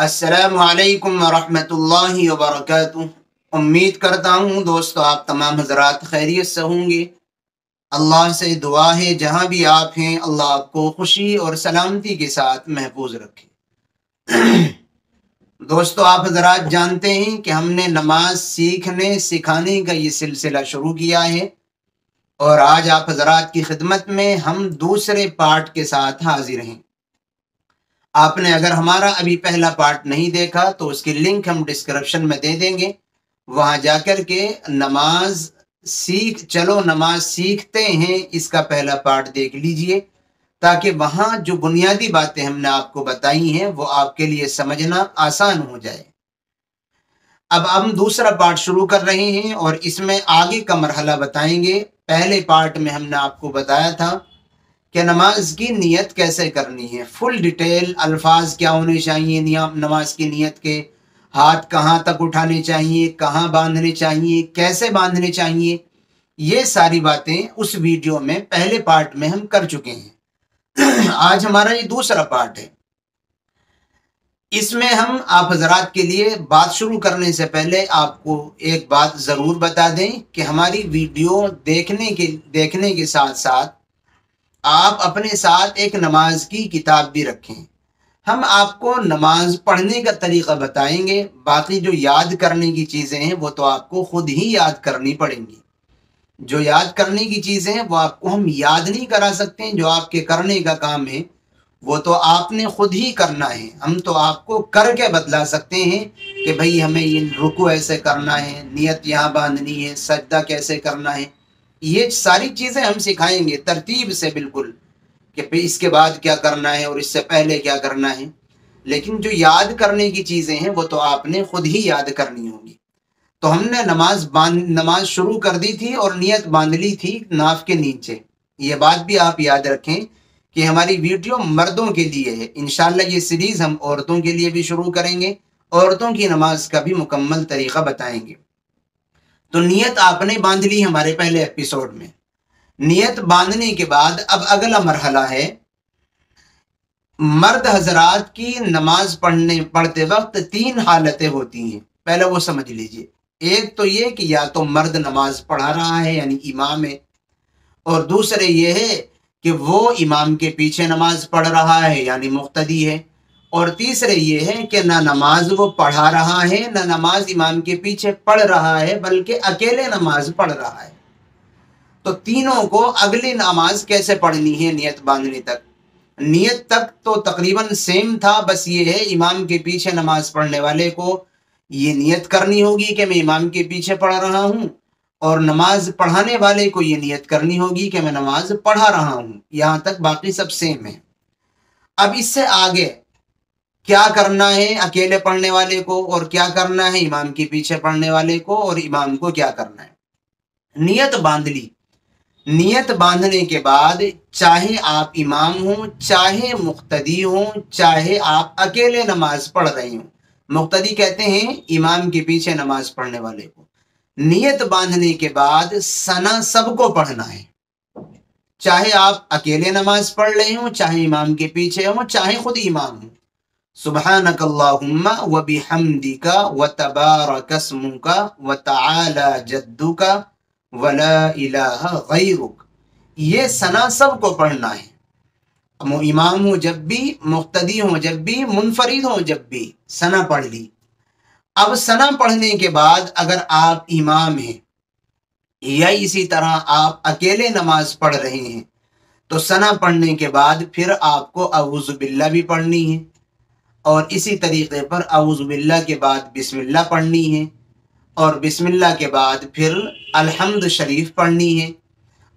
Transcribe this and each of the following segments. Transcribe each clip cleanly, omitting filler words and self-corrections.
अस्सलामु अलैकुम वरहमतुल्लाहि वबरकातुह। उम्मीद करता हूँ दोस्तों आप तमाम हजरात खैरियत से होंगे। अल्लाह से दुआ है जहाँ भी आप हैं अल्लाह आपको खुशी और सलामती के साथ महफूज रखे। दोस्तों आप हजरात जानते हैं कि हमने नमाज सीखने सिखाने का ये सिलसिला शुरू किया है और आज आप हजरात की खिदमत में हम दूसरे पार्ट के साथ हाजिर हैं। आपने अगर हमारा अभी पहला पार्ट नहीं देखा तो उसकी लिंक हम डिस्क्रिप्शन में दे देंगे, वहां जाकर के नमाज सीखते हैं इसका पहला पार्ट देख लीजिए, ताकि वहां जो बुनियादी बातें हमने आपको बताई हैं वो आपके लिए समझना आसान हो जाए। अब हम दूसरा पार्ट शुरू कर रहे हैं और इसमें आगे का मरहला बताएंगे। पहले पार्ट में हमने आपको बताया था कि नमाज की नियत कैसे करनी है, फुल डिटेल, अल्फाज क्या होने चाहिए नमाज की नियत के, हाथ कहाँ तक उठाने चाहिए, कहाँ बांधने चाहिए, कैसे बांधने चाहिए, ये सारी बातें उस वीडियो में पहले पार्ट में हम कर चुके हैं। आज हमारा ये दूसरा पार्ट है। इसमें हम आप हजरात के लिए बात शुरू करने से पहले आपको एक बात ज़रूर बता दें कि हमारी वीडियो देखने के साथ साथ आप अपने साथ एक नमाज की किताब भी रखें। हम आपको नमाज पढ़ने का तरीक़ा बताएंगे, बाकी जो याद करने की चीज़ें हैं वो तो आपको खुद ही याद करनी पड़ेंगी। जो याद करने की चीज़ें हैं वो आपको हम याद नहीं करा सकते हैं, जो आपके करने का काम है वो तो आपने खुद ही करना है। हम तो आपको करके बतला सकते हैं कि भाई हमें ये रुकू ऐसे करना है, नियत यहाँ बांधनी है, सजदा कैसे करना है, ये सारी चीज़ें हम सिखाएंगे तरतीब से बिल्कुल, कि इसके बाद क्या करना है और इससे पहले क्या करना है। लेकिन जो याद करने की चीज़ें हैं वो तो आपने खुद ही याद करनी होगी। तो हमने नमाज शुरू कर दी थी और नियत बांध ली थी नाफ के नीचे। ये बात भी आप याद रखें कि हमारी वीडियो मर्दों के लिए है। इंशाल्लाह ये सीरीज़ हम औरतों के लिए भी शुरू करेंगे, औरतों की नमाज का भी मुकम्मल तरीक़ा बताएंगे। तो नियत आपने बांध ली हमारे पहले एपिसोड में। नियत बांधने के बाद अब अगला मरहला है, मर्द हजरात की नमाज पढ़ते वक्त 3 हालतें होती हैं, पहले वो समझ लीजिए। एक तो ये कि या तो मर्द नमाज पढ़ा रहा है यानी इमाम है, और दूसरे ये है कि वो इमाम के पीछे नमाज पढ़ रहा है यानी मुक्तदी है, और तीसरे ये है कि ना नमाज वो पढ़ा रहा है ना नमाज इमाम के पीछे पढ़ रहा है, बल्कि अकेले नमाज पढ़ रहा है। तो तीनों को अगली नमाज कैसे पढ़नी है नियत बांधने तक। नियत तक तो तकरीबन सेम था, बस ये है इमाम के पीछे नमाज पढ़ने वाले को ये नियत करनी होगी कि मैं इमाम के पीछे पढ़ रहा हूँ, और नमाज पढ़ाने वाले को ये नियत करनी होगी कि मैं नमाज पढ़ा रहा हूँ। यहाँ तक बाकी सब सेम है। अब इससे आगे क्या करना है अकेले पढ़ने वाले को और क्या करना है इमाम के पीछे पढ़ने वाले को, और इमाम को क्या करना है। नियत बांध ली। नियत बांधने के बाद चाहे आप इमाम हो, चाहे मुक्तदी हो, चाहे आप अकेले नमाज पढ़ रहे हो, मुक्तदी कहते हैं इमाम के पीछे नमाज पढ़ने वाले को, नियत बांधने के बाद सना सबको पढ़ना है। चाहे आप अकेले नमाज पढ़ रहे हो, चाहे इमाम के पीछे हो, चाहे खुद इमाम हो। सुब्हानक अल्लाहुम्मा व बिहम्दिका व तबारक अस्मुका व तआला जद्दुका वला इलाहा गैरुक, ये सना सबको पढ़ना है। इमाम हो जब भी, मुक्तदी हो जब भी, मुनफरिद हो जब भी, सना पढ़ ली। अब सना पढ़ने के बाद अगर आप इमाम हैं या इसी तरह आप अकेले नमाज पढ़ रहे हैं तो सना पढ़ने के बाद फिर आपको अऊज़ु बिल्लाह भी पढ़नी है, और इसी तरीके पर अऊज़ु बिल्लाह के बाद बिस्मिल्लाह पढ़नी है, और बिस्मिल्लाह के बाद फिर अल्हम्द शरीफ पढ़नी है,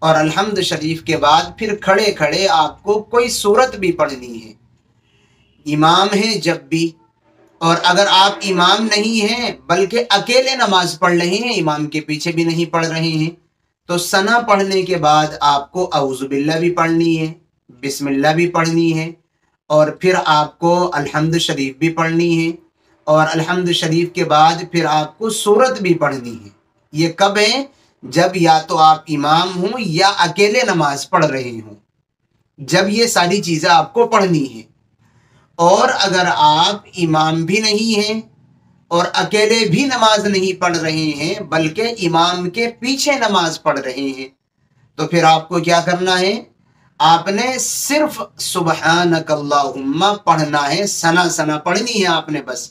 और अल्हम्द शरीफ के बाद फिर खड़े खड़े आपको कोई सूरत भी पढ़नी है। इमाम है जब भी, और अगर आप इमाम नहीं हैं बल्कि अकेले नमाज पढ़ रहे हैं, इमाम के पीछे भी नहीं पढ़ रहे हैं, तो सना पढ़ने के बाद आपको अऊज़ु बिल्लाह भी पढ़नी है, बिस्मिल्लाह भी पढ़नी है, और फिर आपको अल्हम्द शरीफ भी पढ़नी है, और अल्हम्द शरीफ के बाद फिर आपको सूरत भी पढ़नी है। ये कब है? जब या तो आप इमाम हो या अकेले नमाज पढ़ रहे हो, जब ये सारी चीज़ें आपको पढ़नी है। اور اگر آپ امام بھی نہیں ہیں اور اکیلے بھی نماز نہیں پڑھ رہے ہیں بلکہ امام کے پیچھے نماز پڑھ رہے ہیں، تو پھر آپ کو کیا کرنا ہے؟ آپ نے صرف سبحانک اللہم پڑھنا ہے، ثنا ثنا پڑھنی ہے آپ نے، بس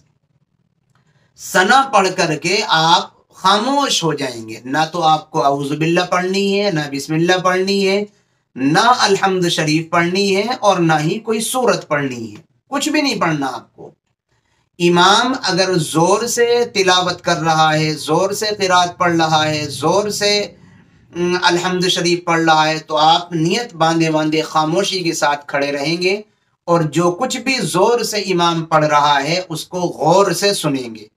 ثنا پڑھ کر کے آپ خاموش ہو جائیں گے۔ نہ تو آپ کو اعوذ باللہ پڑھنی ہے، نہ بسم اللہ پڑھنی ہے، نہ الحمد شریف پڑھنی ہے، اور نہ ہی کوئی سورت پڑھنی ہے، کچھ بھی نہیں پڑھنا آپ کو۔ امام اگر زور سے تلاوت کر رہا ہے، زور سے قرات پڑھ رہا ہے، زور سے الحمد شریف پڑھ رہا ہے، تو آپ نیت باندھے باندھے خاموشی کے ساتھ کھڑے رہیں گے، اور جو کچھ بھی زور سے امام پڑھ رہا ہے اس کو غور سے سنیں گے۔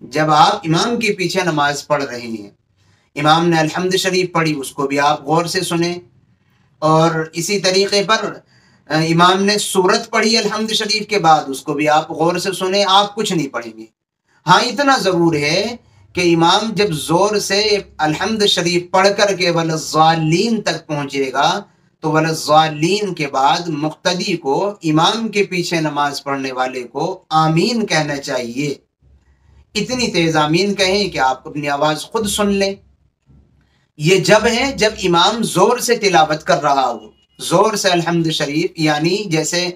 جب آپ امام کے پیچھے نماز پڑھ رہے ہیں، امام نے الحمد شریف پڑھی، اس کو بھی آپ غور سے سنیں، اور اسی طریقے پر امام نے سورت پڑھی الحمد شریف کے بعد، اس کو بھی آپ غور سے سنیں، آپ کچھ نہیں پڑھیں گے۔ ہاں اتنا ضرور ہے کہ امام جب زور سے الحمد شریف پڑھ کر کے ولضالین تک پہنچے گا تو ولضالین کے بعد مقتدی کو، امام کے پیچھے نماز پڑھنے والے کو آمین کہنا چاہیے۔ اتنی تیز آمین کہیں کہ آپ اپنی آواز خود سن لیں۔ یہ جب ہے جب امام زور سے تلاوت کر رہا ہو، زور سے الحمد شریف، یعنی جیسے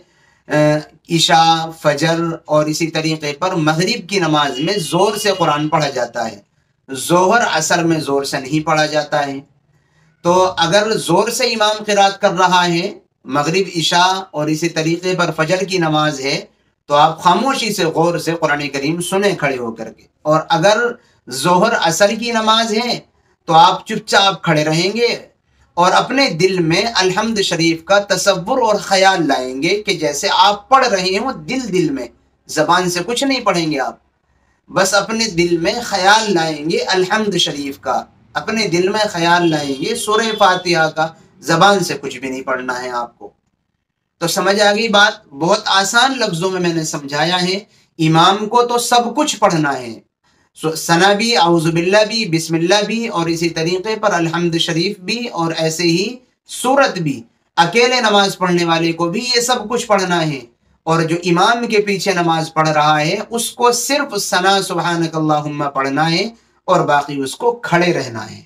عشاء، فجر اور اسی طریقے پر مغرب کی نماز میں زور سے قرآن پڑھا جاتا ہے، ظہر عصر میں زور سے نہیں پڑھا جاتا ہے۔ تو اگر زور سے امام قرات کر رہا ہے، مغرب، عشاء اور اسی طریقے پر فجر کی نماز ہے، تو آپ خاموشی سے غور سے قرآن کریم سنیں کھڑے ہو کر کے۔ اور اگر ظہر عصر کی نماز ہے تو آپ چپ چاپ کھڑے رہیں گے اور اپنے دل میں الحمد شریف کا تصور اور خیال لائیں گے کہ جیسے آپ پڑھ رہے ہوں، دل میں، زبان سے کچھ نہیں پڑھیں گے آپ، بس اپنے دل میں خیال لائیں گے الحمد شریف کا، اپنے دل میں خیال لائیں گے سورہ فاتحہ کا، زبان سے کچھ بھی نہیں پڑھنا ہے آپ کو۔ تو سمجھ آ گئی بات؟ بہت آسان لفظوں میں نے سمجھایا ہے۔ امام کو تو سب کچھ پڑھنا ہے، ثنا بھی، اعوذ باللہ بھی، بسم اللہ بھی، اور اسی طریقے پر الحمد شریف بھی، اور ایسے ہی سورت بھی۔ اکیلے نماز پڑھنے والے کو بھی یہ سب کچھ پڑھنا ہے، اور جو امام کے پیچھے نماز پڑھ رہا ہے اس کو صرف ثنا سبحانک اللہم پڑھنا ہے، اور باقی اس کو کھڑے رہنا ہے۔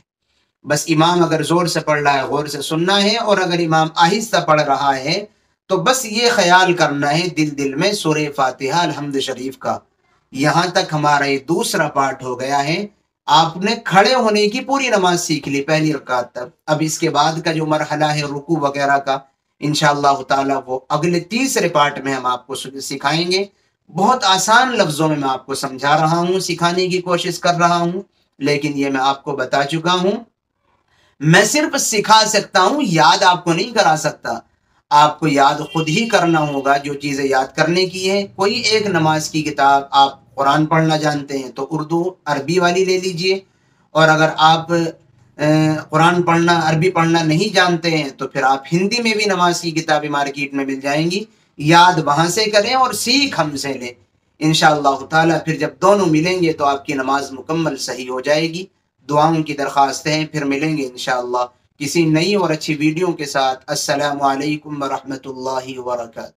بس امام اگر زور سے پڑھ رہا ہے غور سے سننا ہے، اور اگر امام آہستہ پڑھ رہا ہے تو بس یہ خیال کرنا ہے دل میں سورہ فاتحہ الحمد شریف کا۔ یہاں تک ہمارا یہ دوسرا پارٹ ہو گیا ہے۔ آپ نے کھڑے ہونے کی پوری نماز سیکھ لی پہلی رکعت تک۔ اب اس کے بعد کا جو مرحلہ ہے رکوع وغیرہ کا، انشاءاللہ تعالی وہ اگلے تیسرے پارٹ میں ہم آپ کو سکھائیں گے۔ بہت آسان لفظوں میں آپ کو سمجھا رہا ہوں، سکھانے کی کوشش کر رہا ہوں، لیکن یہ میں آپ کو بتا چکا ہوں۔ میں صرف سکھا سکتا ہوں، یاد آپ کو نہیں کرا سکتا۔ آپ کو یاد خود ہی کرنا ہوگا جو چیزیں یاد کرنے کی ہے۔ کوئی ایک نماز کی کتاب، آپ قرآن پڑھنا جانتے ہیں تو اردو عربی والی لے لیجئے، اور اگر آپ قرآن پڑھنا، عربی پڑھنا نہیں جانتے ہیں تو پھر آپ ہندی میں بھی نماز کی کتابیں مارکیٹ میں مل جائیں گی، یاد وہاں سے کریں اور سیکھ ہم سے لیں انشاءاللہ تعالی۔ پھر جب دونوں ملیں گے تو آپ کی نماز مکمل صحیح ہو جائے گی۔ دعاؤں کی درخواست ہے، پھر ملیں گے انشاءاللہ کسی نئی اور اچھی ویڈیو کے ساتھ۔ السلام علیکم ورحمۃ اللہ وبرکاتہ۔